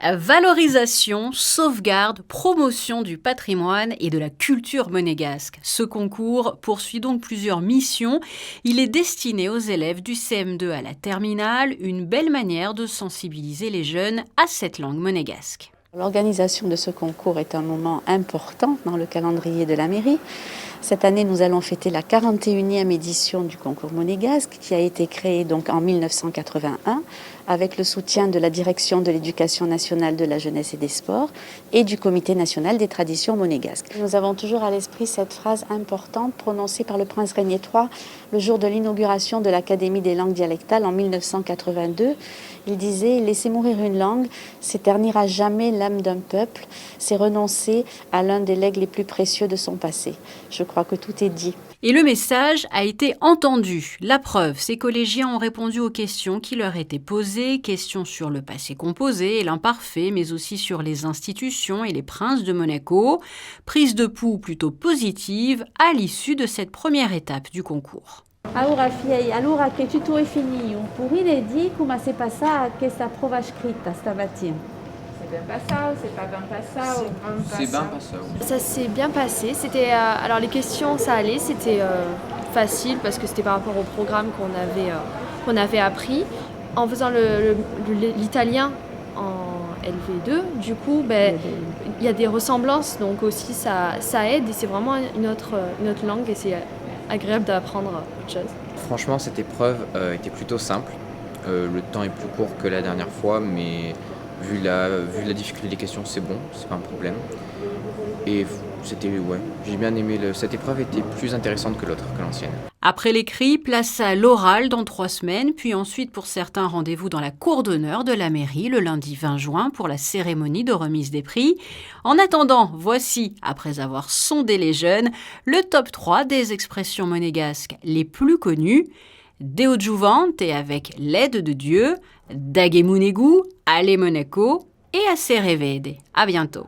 Valorisation, sauvegarde, promotion du patrimoine et de la culture monégasque. Ce concours poursuit donc plusieurs missions. Il est destiné aux élèves du CM2 à la terminale, une belle manière de sensibiliser les jeunes à cette langue monégasque. L'organisation de ce concours est un moment important dans le calendrier de la mairie. Cette année, nous allons fêter la 41e édition du concours monégasque qui a été créé donc en 1981 avec le soutien de la Direction de l'Éducation nationale de la jeunesse et des sports et du Comité national des traditions monégasques. Nous avons toujours à l'esprit cette phrase importante prononcée par le prince Régnier III le jour de l'inauguration de l'Académie des langues dialectales en 1982. Il disait « Laisser mourir une langue, c'est ternir à jamais l'âme d'un peuple, c'est renoncer à l'un des legs les plus précieux de son passé. » Je crois que tout est dit. Et le message a été entendu. La preuve, ces collégiens ont répondu aux questions qui leur étaient posées, questions sur le passé composé et l'imparfait, mais aussi sur les institutions et les princes de Monaco. Prise de pouls plutôt positive à l'issue de cette première étape du concours. Allora figli, allora che tutto è finito, pourrete dire come si è passata questa prova scritta stamattina? C'est bien passé, c'est pas bien passé. C'est bien passé. Ça s'est bien passé. C'était, alors les questions, ça allait, c'était facile parce que c'était par rapport au programme qu'on avait appris. En faisant l'italien en LV2, du coup, il y a des ressemblances, donc aussi ça aide et c'est vraiment une autre langue et c'est agréable d'apprendre autre chose. Franchement, cette épreuve était plutôt simple. Le temps est plus court que la dernière fois, mais vu la difficulté des questions, c'est bon, c'est pas un problème. Et j'ai bien aimé. Cette épreuve était plus intéressante que l'autre, que l'ancienne. Après l'écrit, place à l'oral dans 3 semaines, puis ensuite pour certains rendez-vous dans la cour d'honneur de la mairie le lundi 20 juin pour la cérémonie de remise des prix. En attendant, voici, après avoir sondé les jeunes, le top 3 des expressions monégasques les plus connues. Deo Juvante et avec l'aide de Dieu, Dagemunegu, Allez Monaco et Acerevede. À bientôt.